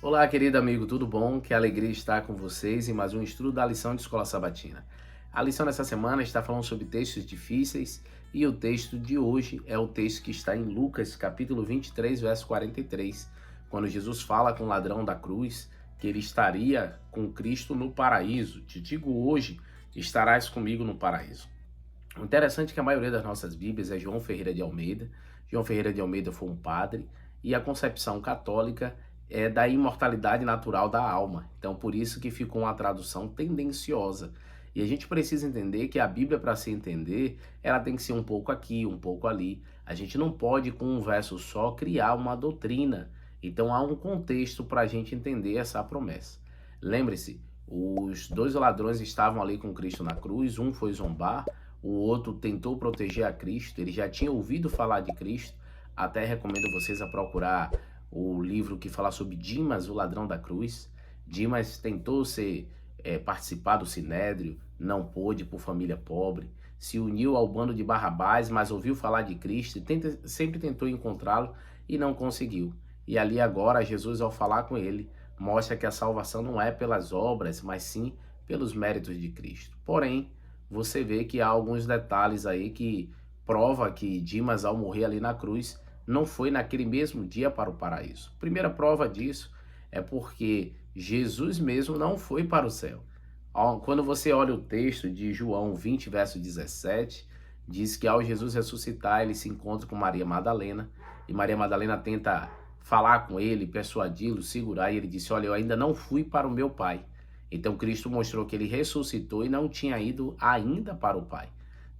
Olá, querido amigo, tudo bom? Que alegria estar com vocês em mais um estudo da lição de Escola Sabatina. A lição dessa semana está falando sobre textos difíceis e o texto de hoje é o texto que está em Lucas, capítulo 23, verso 43, quando Jesus fala com o ladrão da cruz que ele estaria com Cristo no paraíso. Te digo hoje, estarás comigo no paraíso. O interessante é que a maioria das nossas Bíblias é João Ferreira de Almeida. João Ferreira de Almeida foi um padre e a concepção católica é da imortalidade natural da alma. Então, por isso que ficou uma tradução tendenciosa. E a gente precisa entender que a Bíblia, para se entender, ela tem que ser um pouco aqui, um pouco ali. A gente não pode, com um verso só, criar uma doutrina. Então, há um contexto para a gente entender essa promessa. Lembre-se, os dois ladrões estavam ali com Cristo na cruz, um foi zombar, o outro tentou proteger a Cristo, ele já tinha ouvido falar de Cristo. Até recomendo vocês a procurar o livro que fala sobre Dimas, o ladrão da cruz. Dimas tentou participar do Sinédrio, não pôde por família pobre, se uniu ao bando de Barrabás, mas ouviu falar de Cristo e sempre tentou encontrá-lo e não conseguiu. E ali agora Jesus, ao falar com ele, mostra que a salvação não é pelas obras, mas sim pelos méritos de Cristo. Porém, você vê que há alguns detalhes aí que prova que Dimas, ao morrer ali na cruz, não foi naquele mesmo dia para o paraíso. Primeira prova disso é porque Jesus mesmo não foi para o céu. Quando você olha o texto de João 20, verso 17, diz que ao Jesus ressuscitar, ele se encontra com Maria Madalena, e Maria Madalena tenta falar com ele, persuadi-lo, segurar, e ele disse: olha, eu ainda não fui para o meu Pai. Então Cristo mostrou que ele ressuscitou e não tinha ido ainda para o Pai.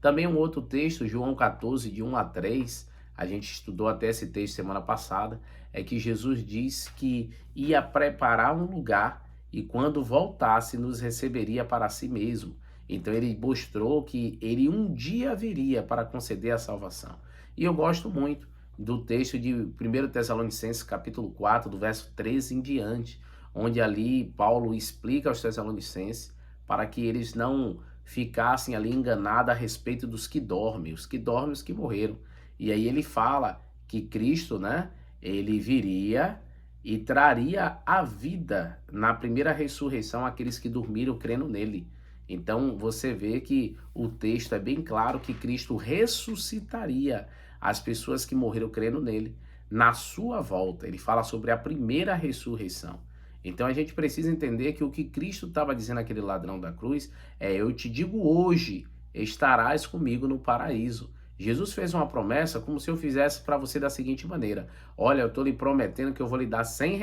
Também um outro texto, João 14, de 1 a 3, a gente estudou até esse texto semana passada, é que Jesus diz que ia preparar um lugar e quando voltasse nos receberia para si mesmo. Então ele mostrou que ele um dia viria para conceder a salvação. E eu gosto muito do texto de 1 Tessalonicenses capítulo 4, do verso 13 em diante, onde ali Paulo explica aos Tessalonicenses para que eles não ficassem ali enganados a respeito dos que dormem, os que morreram. E aí ele fala que Cristo, né, ele viria e traria a vida na primeira ressurreição àqueles que dormiram crendo nele. Então você vê que o texto é bem claro que Cristo ressuscitaria as pessoas que morreram crendo nele na sua volta. Ele fala sobre a primeira ressurreição. Então a gente precisa entender que o que Cristo estava dizendo àquele ladrão da cruz é: eu te digo hoje, estarás comigo no paraíso. Jesus fez uma promessa como se eu fizesse para você da seguinte maneira: olha, eu estou lhe prometendo que eu vou lhe dar R$ 100.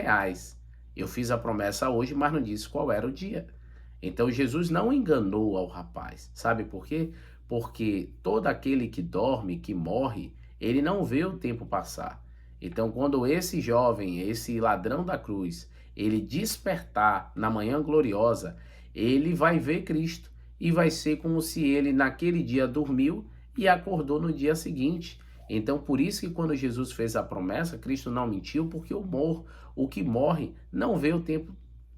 Eu fiz a promessa hoje, mas não disse qual era o dia. Então Jesus não enganou ao rapaz. Sabe por quê? Porque todo aquele que dorme, que morre, ele não vê o tempo passar. Então quando esse jovem, esse ladrão da cruz, ele despertar na manhã gloriosa, ele vai ver Cristo e vai ser como se ele naquele dia dormiu e acordou no dia seguinte. Então, por isso que quando Jesus fez a promessa, Cristo não mentiu, porque o que morre não vê o tempo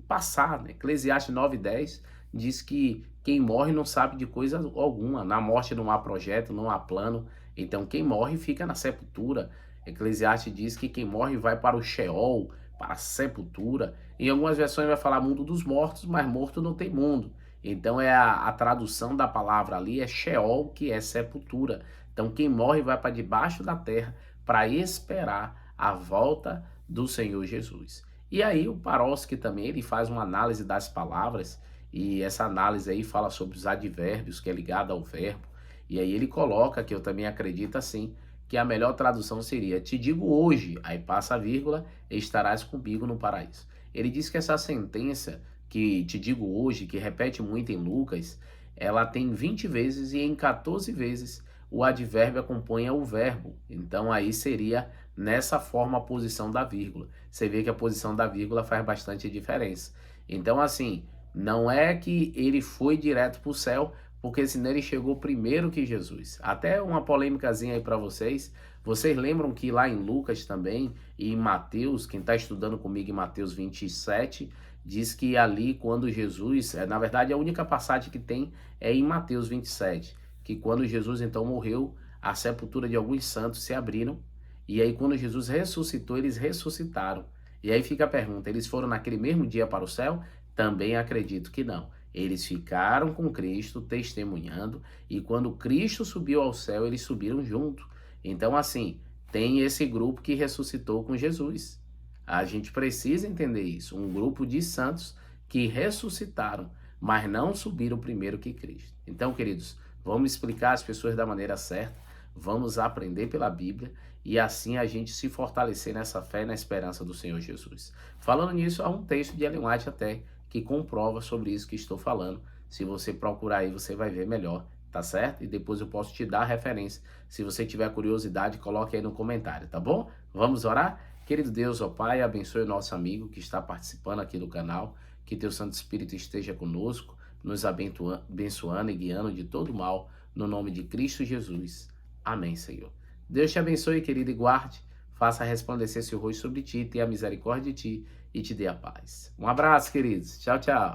passar, né? Eclesiastes 9:10 diz que quem morre não sabe de coisa alguma. Na morte não há projeto, não há plano. Então, quem morre fica na sepultura. Eclesiastes diz que quem morre vai para o Sheol, para a sepultura. Em algumas versões vai falar mundo dos mortos, mas morto não tem mundo. Então a tradução da palavra ali é Sheol, que é sepultura. Então quem morre vai para debaixo da terra para esperar a volta do Senhor Jesus. E aí o Paroski também ele faz uma análise das palavras, e essa análise aí fala sobre os advérbios, que é ligado ao verbo. E aí ele coloca, que eu também acredito assim, que a melhor tradução seria: te digo hoje, aí passa a vírgula, estarás comigo no paraíso. Ele diz que essa sentença que te digo hoje, que repete muito em Lucas, ela tem 20 vezes e em 14 vezes o advérbio acompanha o verbo. Então aí seria nessa forma a posição da vírgula. Você vê que a posição da vírgula faz bastante diferença. Então assim, não é que ele foi direto para o céu, porque senão ele chegou primeiro que Jesus. Até uma polêmicazinha aí para vocês. Vocês lembram que lá em Lucas também e em Mateus, quem está estudando comigo em Mateus 27, diz que ali quando Jesus, na verdade a única passagem que tem é em Mateus 27, que quando Jesus então morreu, a sepultura de alguns santos se abriram, e aí quando Jesus ressuscitou, eles ressuscitaram. E aí fica a pergunta, eles foram naquele mesmo dia para o céu? Também acredito que não. Eles ficaram com Cristo testemunhando e quando Cristo subiu ao céu, eles subiram junto. Então, assim, tem esse grupo que ressuscitou com Jesus. A gente precisa entender isso. Um grupo de santos que ressuscitaram, mas não subiram primeiro que Cristo. Então, queridos, vamos explicar as pessoas da maneira certa, vamos aprender pela Bíblia e assim a gente se fortalecer nessa fé e na esperança do Senhor Jesus. Falando nisso, há um texto de Ellen White até que comprova sobre isso que estou falando. Se você procurar aí, você vai ver melhor, tá certo? E depois eu posso te dar a referência. Se você tiver curiosidade, coloque aí no comentário, tá bom? Vamos orar? Querido Deus, ó Pai, abençoe o nosso amigo que está participando aqui do canal, que teu Santo Espírito esteja conosco, nos abençoando e guiando de todo mal, no nome de Cristo Jesus. Amém, Senhor. Deus te abençoe, querido, e guarde, faça resplandecer seu rosto sobre ti, tenha misericórdia de ti e te dê a paz. Um abraço, queridos. Tchau, tchau.